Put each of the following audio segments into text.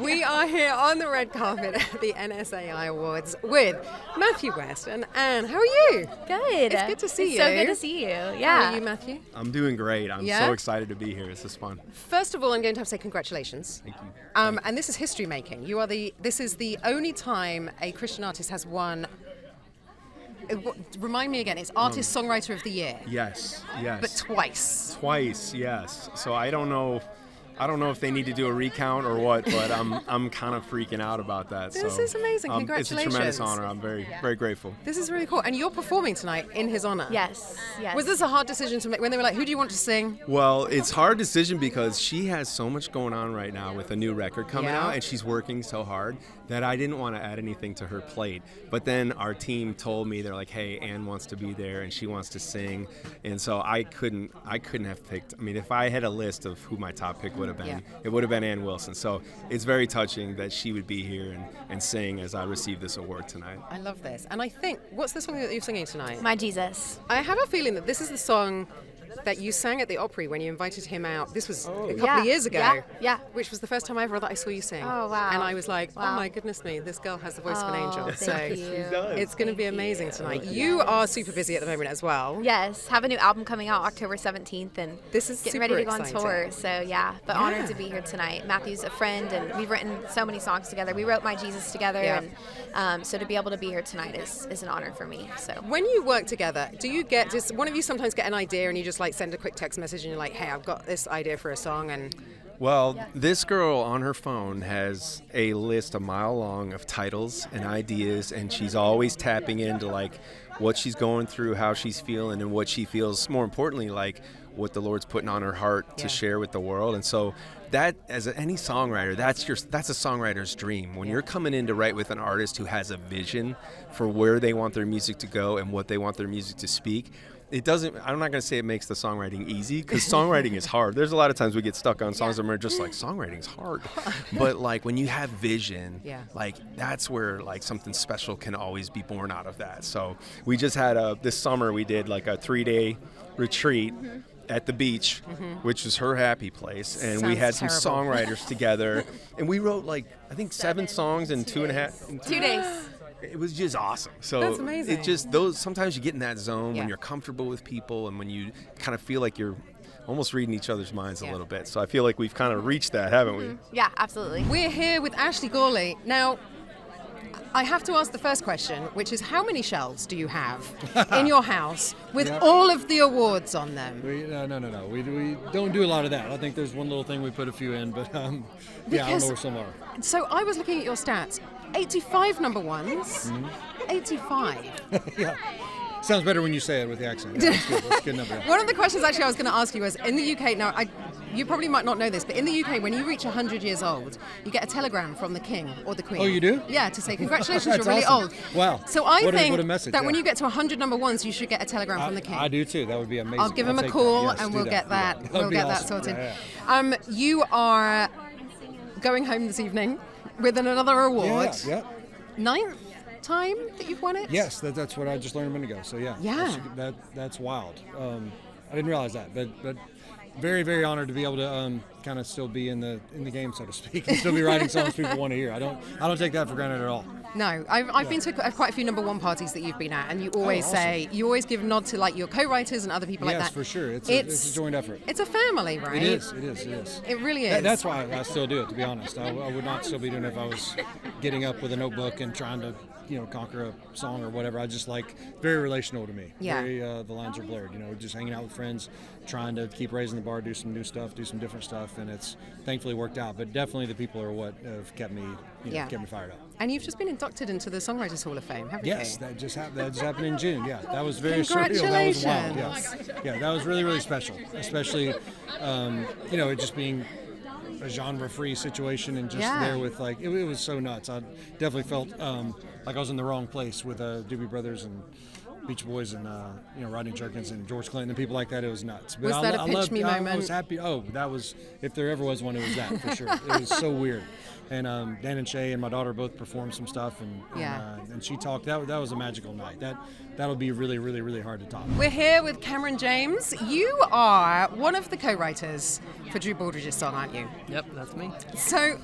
We are here on the red carpet at the NSAI Awards with Matthew West and Anne. How are you? Good. It's good to see you. So good to see you. Yeah. How are you, Matthew? I'm doing great. I'm so excited to be here. This is fun. First of all, I'm going to have to say congratulations. Thank you. And this is history making. This is the only time a Christian artist has won. Remind me again. It's Artist Songwriter of the Year. Yes. But twice. Twice, yes. So I don't know if they need to do a recount or what, but I'm kind of freaking out about that. This is amazing. Congratulations. It's a tremendous honor. I'm very grateful. This is really cool. And you're performing tonight in his honor. Yes. Was this a hard decision to make when they were like, who do you want to sing? Well, it's a hard decision because she has so much going on right now with a new record coming out, and she's working so hard that I didn't want to add anything to her plate. But then our team told me, they're like, hey, Anne wants to be there and she wants to sing. And so I couldn't have picked. I mean, if I had a list of who my top pick would have been, it would have been Ann Wilson. So it's very touching that she would be here and sing as I receive this award tonight. I love this. And I think, what's the song that you're singing tonight? My Jesus. I have a feeling that this is the song that you sang at the Opry when you invited him out. This was a couple of years ago. Yeah. Which was the first time ever that I saw you sing. Oh, wow. And I was like, oh my goodness me, this girl has the voice of an angel. Thank you. It's going to be amazing tonight. You are super busy at the moment as well. Yes. Have a new album coming out October 17th, and this is getting super ready to go exciting. on tour. So but honored to be here tonight. Matthew's a friend, and we've written so many songs together. We wrote My Jesus together, and so to be able to be here tonight is an honor for me. So when you work together, does one of you sometimes get an idea and you just like send a quick text message and you're like, hey, I've got this idea for a song? And well, this girl on her phone has a list a mile long of titles and ideas, and she's always tapping into like what she's going through, how she's feeling, and what she feels, more importantly, like what the Lord's putting on her heart to share with the world. And so that, as any songwriter, that's a songwriter's dream. When you're coming in to write with an artist who has a vision for where they want their music to go and what they want their music to speak, I'm not going to say it makes the songwriting easy, because songwriting is hard. There's a lot of times we get stuck on songs and we're just like, songwriting's hard. But like when you have vision, like that's where like something special can always be born out of that. So we just had this summer we did like a 3-day retreat at the beach, which was her happy place, and we had some songwriters together, and we wrote like I think 7 songs in 2 days. It was just awesome. So that's amazing. it just sometimes you get in that zone when you're comfortable with people and when you kind of feel like you're almost reading each other's minds a little bit. So I feel like we've kind of reached that, haven't we? Yeah, absolutely. We're here with Ashley Gorley. Now, I have to ask the first question, which is how many shelves do you have in your house with all of the awards on them? No. We don't do a lot of that. I think there's one little thing we put a few in, but I don't know where some are. So I was looking at your stats. 85 number ones. 85. Yeah. Sounds better when you say it with the accent. Yeah, that's a good number. One of the questions actually I was going to ask you was, in the UK, now you probably might not know this, but in the UK, when you reach 100 years old, you get a telegram from the King or the Queen. Oh, you do? Yeah, to say, congratulations, you're really awesome. old. Wow. So I think what a message, that when you get to 100 number ones, you should get a telegram from the King. I do too. That would be amazing. I'll give him a call and we'll get that. We'll get that sorted. Yeah. You are going home this evening with another award. Yeah. 9th time that you've won it? Yes, that's what I just learned a minute ago. So that's wild. I didn't realize that, but very, very honored to be able to kind of still be in the game, so to speak, and still be writing songs people want to hear. I don't take that for granted at all. No, I've been to quite a few number one parties that you've been at, and you always you always give a nod to like your co-writers and other people like that. Yes, for sure. It's a joint effort. It's a family, right? It is. It really is. That's why I still do it, to be honest. I would not still be doing it if I was getting up with a notebook and trying to conquer a song or whatever. I just like very relational to me. Yeah. Very, the lines are blurred. Just hanging out with friends, trying to keep raising the bar, do some new stuff, do some different stuff, and it's thankfully worked out. But definitely the people are what have kept me, kept me fired up. And you've just been inducted into the Songwriters Hall of Fame, haven't you? Yes, that just happened in June. Yeah, that was very surreal. Congratulations. That was wild. Yeah, that was really, really special. Especially, it just being a genre-free situation and just there with it was so nuts. I definitely felt like I was in the wrong place with Doobie Brothers and Beach Boys and Rodney Jerkins and George Clinton and people like that. It was nuts. But was that a pinch me moment? I was happy. Oh, that was, if there ever was one, it was that for sure. It was so weird. And Dan and Shay and my daughter both performed some stuff, and she talked. That was a magical night. That'll be really, really, really hard to top. We're here with Cameron James. You are one of the co-writers for Drew Baldridge's song, aren't you? Yep, that's me. So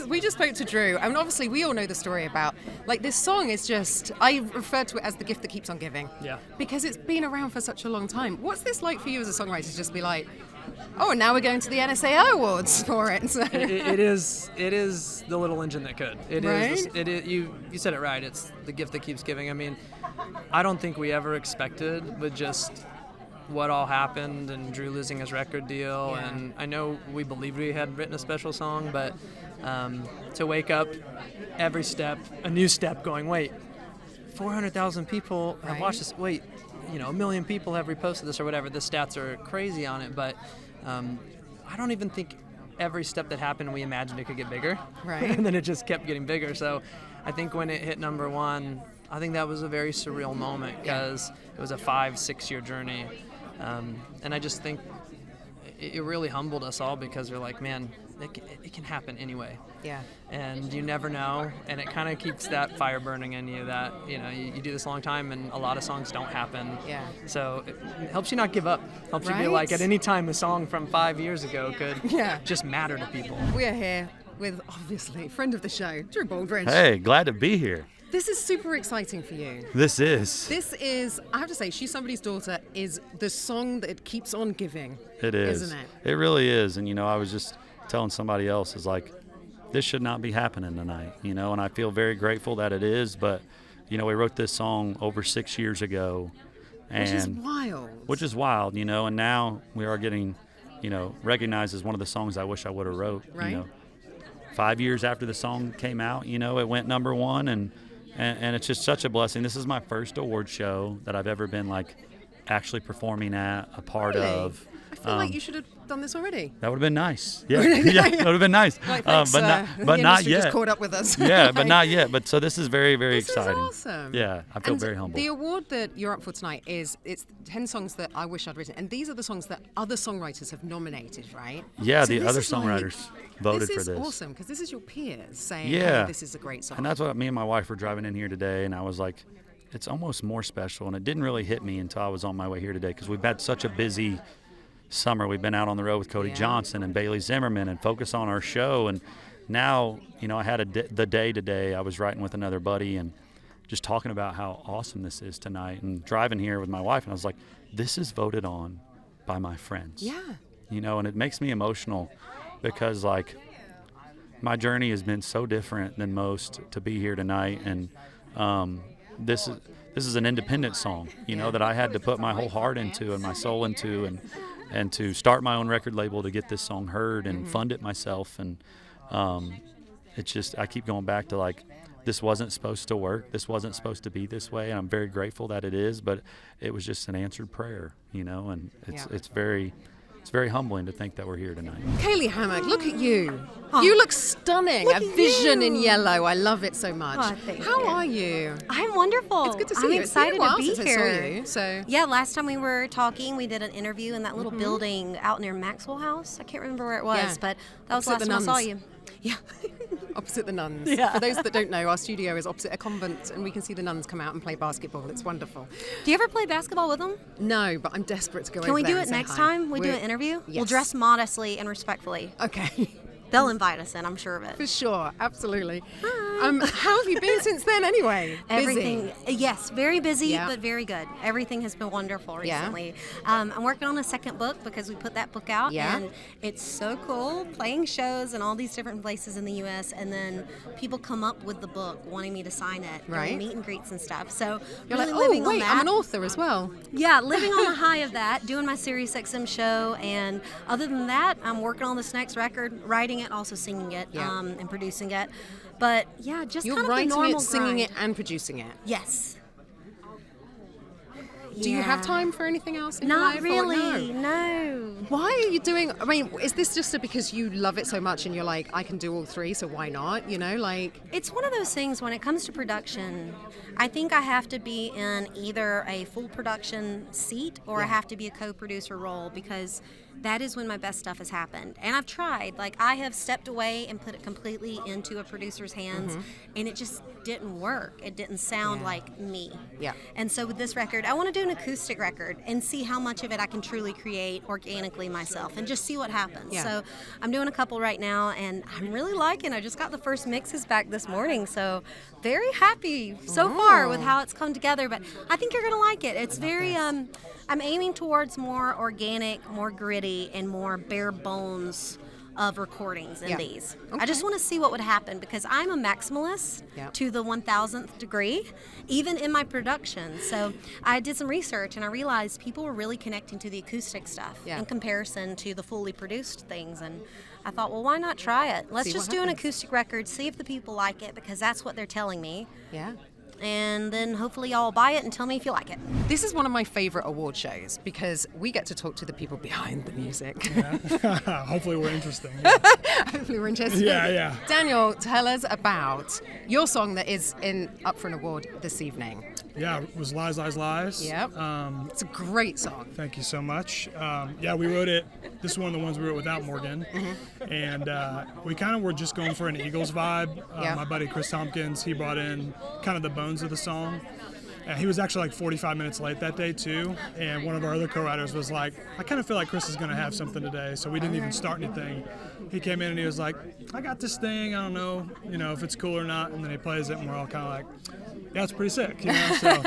We just spoke to Drew, and obviously we all know the story about, like, this song is just, I refer to it as the gift that keeps on giving. Yeah. Because it's been around for such a long time. What's this like for you as a songwriter to just be like, oh, and now we're going to the NSAI Awards for it? So. It is the little engine that could. You said it right. It's the gift that keeps giving. I mean, I don't think we ever expected with just what all happened and Drew losing his record deal. Yeah. And I know we believed we had written a special song, but to wake up every step, a new step going, wait, 400,000 people have watched this. Wait, 1 million people have reposted this or whatever. The stats are crazy on it, but I don't even think every step that happened we imagined it could get bigger. Right. And then it just kept getting bigger. So I think when it hit number one, I think that was a very surreal moment because it was a 5-6 year journey. And I just think it really humbled us all because we're like, man, it can happen anyway. Yeah. And you never know, and it kind of keeps that fire burning in you that, you do this a long time and a lot of songs don't happen. Yeah. So it helps you not give up. Helps you be Right? like, at any time a song from 5 years ago could just matter to people. We are here with, obviously, friend of the show, Drew Baldridge. Hey, glad to be here. This is super exciting for you. This is, I have to say, She's Somebody's Daughter is the song that keeps on giving. It is. Isn't it? It really is. And, I was just telling somebody else, is like, this should not be happening tonight, and I feel very grateful that it is. But, we wrote this song over 6 years ago. Which is wild. Which is wild, and now we are getting, recognized as one of the songs I wish I would have wrote. Right. 5 years after the song came out, it went number one, and it's just such a blessing. This is my first award show that I've ever been actually performing at, a part of. I feel like you should have done this already. That would have been nice. Yeah, that would have been nice. Like, thanks, but not yet. Just caught up with us. Yeah, but not yet. But so this is very, very exciting. This is awesome. Yeah, I feel very humble. The award that you're up for tonight it's 10 songs that I wish I'd written, and these are the songs that other songwriters have nominated, right? Yeah, so the other songwriters voted for this. This is awesome because this is your peers saying, yeah, hey, this is a great song. And that's what me and my wife were driving in here today, and I was like, it's almost more special. And it didn't really hit me until I was on my way here today because we've had such a busy summer. We've been out on the road with Cody Johnson and Bailey Zimmerman and focus on our show. And now, I had the day today. I was writing with another buddy and just talking about how awesome this is tonight and driving here with my wife. And I was like, this is voted on by my friends. Yeah. And it makes me emotional because my journey has been so different than most to be here tonight. And this is an independent song, that I had to put my whole heart into and my soul into and to start my own record label to get this song heard and fund it myself. And it's just, I keep going back to this wasn't supposed to work. This wasn't supposed to be this way. And I'm very grateful that it is, but it was just an answered prayer, and it's very humbling to think that we're here tonight. Kaylee Hammock, look at you. You look stunning. Look a at vision you. in yellow. I love it so much. Oh, thank How you. are you? I'm wonderful. It's good to see I'm you. excited It's been a while to be since here. I saw you, so. Yeah, last time we were talking, we did an interview in that little building out near Maxwell House. I can't remember where it was, Yeah. but that was the Opposite last the time I saw nuns. you. Yeah, opposite the nuns. Yeah. For those that don't know, our studio is opposite a convent, and we can see the nuns come out and play basketball. It's wonderful. Do you ever play basketball with them? No, but I'm desperate to go Can over we there do and it say next hi. time? We do We're- an interview? We'll Yes. dress modestly and respectfully. Okay. They'll invite us in, I'm sure of For it. sure, absolutely. How have you been since then, anyway? Everything, Busy. yes, very busy, Yeah. but very good. Everything has been wonderful Yeah. recently. I'm working on a second book because we put that book out, Yeah. and it's so cool playing shows in all these different places in the U.S. And then people come up with the book wanting me to sign it, Right. during meet and greets and stuff. So You're really like, living oh, on wait, that. I'm an author as well. Yeah, living on the high of that, doing my Sirius XM show, and other than that, I'm working on this next record, writing it, also singing it, Yeah. and producing it. But yeah, just You're kind of the writing normal it, singing grind. it, and producing it. Yes. Do you have Yeah. time for anything else in your Not life? Or really. no? No. Why are you doing? I mean, is this just because you love it so much and you're like, I can do all three, so why not? It's one of those things when it comes to production, I think I have to be in either a full production seat or I have to be a co-producer role because that is when my best stuff has happened. And I've tried. Like, I have stepped away and put it completely into a producer's hands, and it just didn't work. It didn't sound like me. Yeah. And so with this record, I want to do an acoustic record and see how much of it I can truly create organically myself and just see what happens. Yeah. So I'm doing a couple right now, and I'm really liking it. I just got the first mixes back this morning, so very happy so far with how it's come together. But I think you're going to like it. It's very, I'm aiming towards more organic, more gritty, and more bare bones of recordings in these. I just want to see what would happen because I'm a maximalist to the 1000th degree, even in my production. So I did some research and I realized people were really connecting to the acoustic stuff in comparison to the fully produced things. And I thought, well, why not try it? Let's just do an acoustic record, see if the people like it, because that's what they're telling me. Yeah. And then hopefully y'all will buy it and tell me if you like it. This is one of my favorite award shows because we get to talk to the people behind the music. Yeah. Hopefully we're interesting. Hopefully we're interested. Yeah. Daniel, tell us about your song that is up for an award this evening. Yeah, it was Lies, Lies, Lies. Yep. It's a great song. Thank you so much. Yeah, we wrote it. This is one of the ones we wrote without Morgan. And we kind of were just going for an Eagles vibe. My buddy Chris Tompkins, he brought in kind of the bones of the song. He was actually like 45 minutes late that day too, and one of our other co-writers was like, I kind of feel like Chris is going to have something today, so we didn't even start anything. He came in and he was like, I got this thing, I don't know, if it's cool or not, and then he plays it and we're all kind of like, yeah, it's pretty sick, so,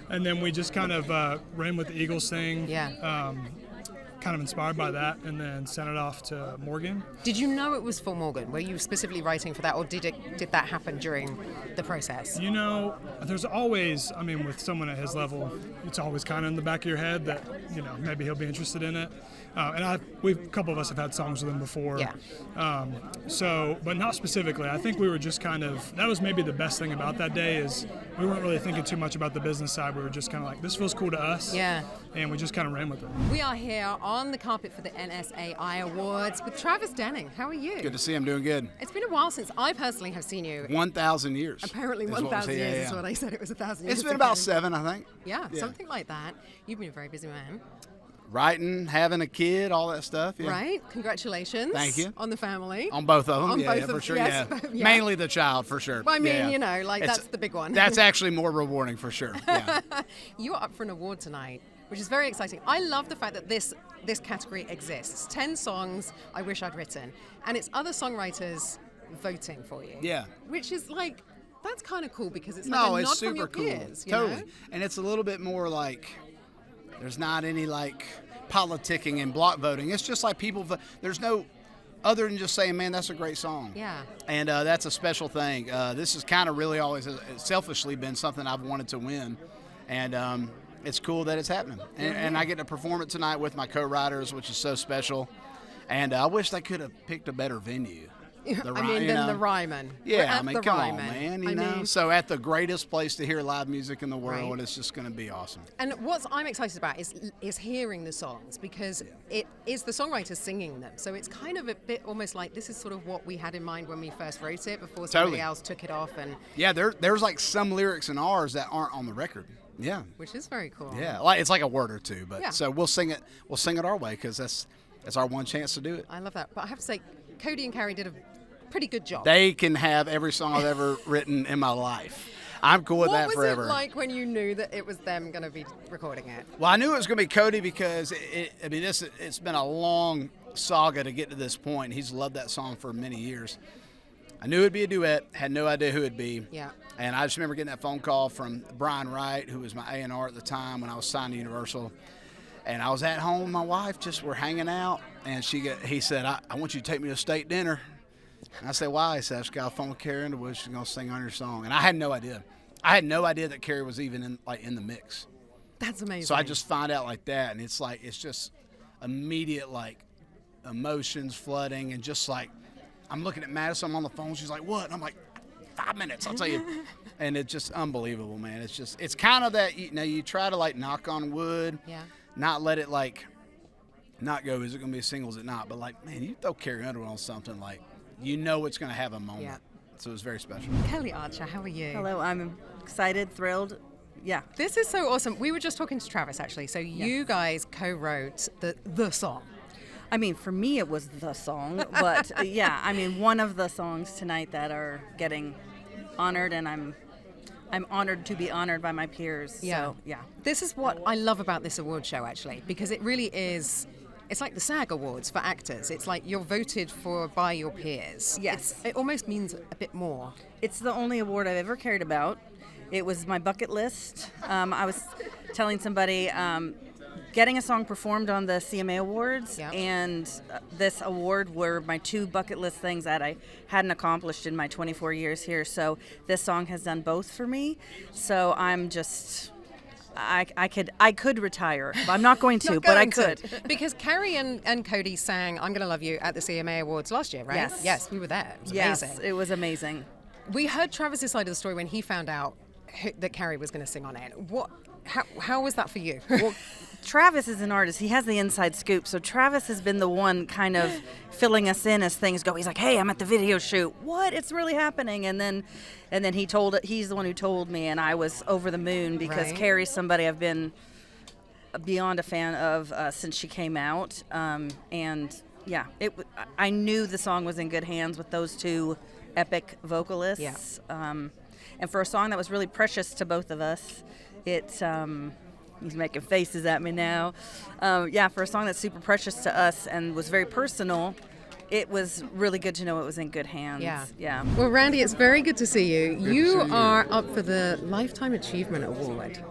and then we just kind of ran with the Eagles thing. Kind of inspired by that, and then sent it off to Morgan. Did you know it was for Morgan? Were you specifically writing for that, or did that happen during the process? There's always, with someone at his level, it's always kind of in the back of your head that, maybe he'll be interested in it. And a couple of us have had songs with him before. Yeah. But not specifically. I think we were just that was maybe the best thing about that day is we weren't really thinking too much about the business side. We were just kind of like, this feels cool to us. Yeah. And we just kind of ran with it. We are here on the carpet for the NSAI Awards with Travis Denning. How are you? Good to see you. I'm doing good. It's been a while since I personally have seen you. 1,000 years. Apparently 1,000 years is what I said. It was 1,000 years. It's been about 7, I think. Yeah, something like that. You've been a very busy man. Writing, having a kid, all that stuff. Yeah. Right. Congratulations. Thank you. On the family. On both of them. On both for of, sure. Yes. Yeah. Mainly the child, for sure. Well, I mean, that's the big one. That's actually more rewarding, for sure. Yeah. You are up for an award tonight, which is very exciting. I love the fact that this category exists. 10 songs I wish I'd written, and it's other songwriters voting for you. Yeah. Which is like, that's kind of cool because it's a nod from super your cool. peers. Totally. And it's a little bit more like, there's not any politicking and block voting. It's just like people, there's no other than just saying, man, that's a great song. Yeah. And that's a special thing. This has kind of really always selfishly been something I've wanted to win. And it's cool that it's happening. And I get to perform it tonight with my co-writers, which is so special. And I wish they could have picked a better venue. The Ryman. Yeah, come on, man. So at the greatest place to hear live music in the world, Right. It's just going to be awesome. And what I'm excited about is hearing the songs because it is the songwriters singing them. So it's kind of a bit almost like this is sort of what we had in mind when we first wrote it before somebody else took it off. And yeah, there's like some lyrics in ours that aren't on the record. Yeah. Which is very cool. Yeah, it's like a word or two, but Yeah. so we'll sing it our way because that's our one chance to do it. I love that. But I have to say, Cody and Carrie did a pretty good job. They can have every song I've ever written in my life. I'm cool with that forever. What was it like when you knew that it was them going to be recording it? Well, I knew it was going to be Cody because it's been a long saga to get to this point. He's loved that song for many years. I knew it'd be a duet, had no idea who it'd be. Yeah. And I just remember getting that phone call from Brian Wright, who was my A&R at the time when I was signed to Universal. And I was at home with my wife, we're hanging out, and he said, I want you to take me to a state dinner. And I said, why? He said, I just got a phone with Carrie Underwood. She's going to sing on your song. And I had no idea. I had no idea that Carrie was even in the mix. That's amazing. So I just find out like that, and it's just immediate emotions flooding, and just I'm looking at Madison on the phone. She's like, what? And I'm like, 5 minutes, I'll tell you. And it's just unbelievable, man. It's kind of that, you try to knock on wood, not let it not go, is it going to be a single, is it not? But man, you throw Carrie Underwood on something it's going to have a moment. Yeah. So it was very special. Kelly Archer, how are you? Hello, I'm excited, thrilled. Yeah. This is so awesome. We were just talking to Travis, actually. So you guys co-wrote the song. I mean, for me, it was the song, but yeah, I mean, one of the songs tonight that are getting honored, and I'm honored to be honored by my peers. Yeah. So, yeah. This is what I love about this award show, actually, because it really is. It's like the SAG Awards for actors. It's like you're voted for by your peers. Yes. It almost means a bit more. It's the only award I've ever cared about. It was my bucket list. I was telling somebody, getting a song performed on the CMA Awards and this award were my two bucket list things that I hadn't accomplished in my 24 years here. So this song has done both for me. So I'm just, I could retire. I'm not going to, but I could. Because Carrie and Cody sang I'm Gonna Love You at the CMA Awards last year, right? Yes. Yes, we were there. It was amazing. Yes, it was amazing. We heard Travis's side of the story when he found out that Carrie was going to sing on it. How was that for you? Well, Travis is an artist. He has the inside scoop. So Travis has been the one kind of filling us in as things go. He's like, "Hey, I'm at the video shoot. What? It's really happening." And then he's the one who told me, and I was over the moon because Carrie's somebody I've been beyond a fan of since she came out. And yeah, I knew the song was in good hands with those two epic vocalists. Yeah. And for a song that was really precious to both of us, he's making faces at me now. For a song that's super precious to us and was very personal, it was really good to know it was in good hands. Yeah. Well, Randy, it's very good to see you. You are up for the Lifetime Achievement Award.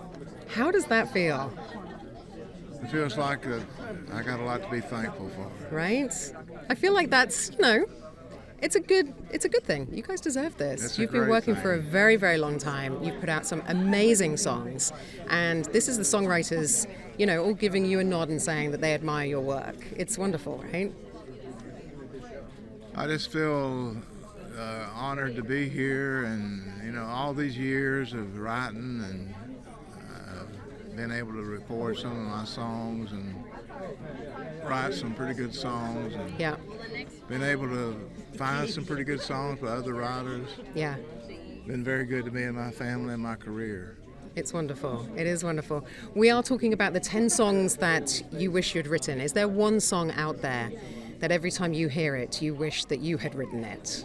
How does that feel? It feels like I got a lot to be thankful for. Right? I feel like that's, it's a good thing. You guys deserve this. You've been working for a very, very long time. You've put out some amazing songs. And this is the songwriters, all giving you a nod and saying that they admire your work. It's wonderful, right? I just feel honored to be here, and, all these years of writing and being able to record some of my songs and write some pretty good songs. And been able to find some pretty good songs by other writers. Yeah. Been very good to me and my family and my career. It's wonderful. It is wonderful. We are talking about the 10 songs that you wish you'd written. Is there one song out there that every time you hear it, you wish that you had written it?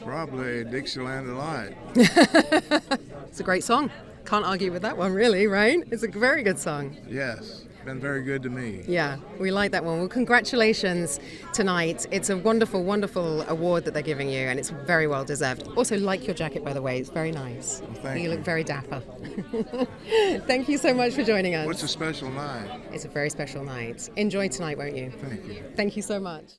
Probably Dixieland Delight. It's a great song. Can't argue with that one, really, right? It's a very good song. Yes. Been very good to me. Yeah, we like that one. Well, congratulations tonight. It's a wonderful, wonderful award that they're giving you, and it's very well deserved. Also, like your jacket, by the way. It's very nice. Well, thank you. You look very dapper. Thank you so much for joining us. What's a special night? It's a very special night. Enjoy tonight, won't you? Thank you. Thank you so much.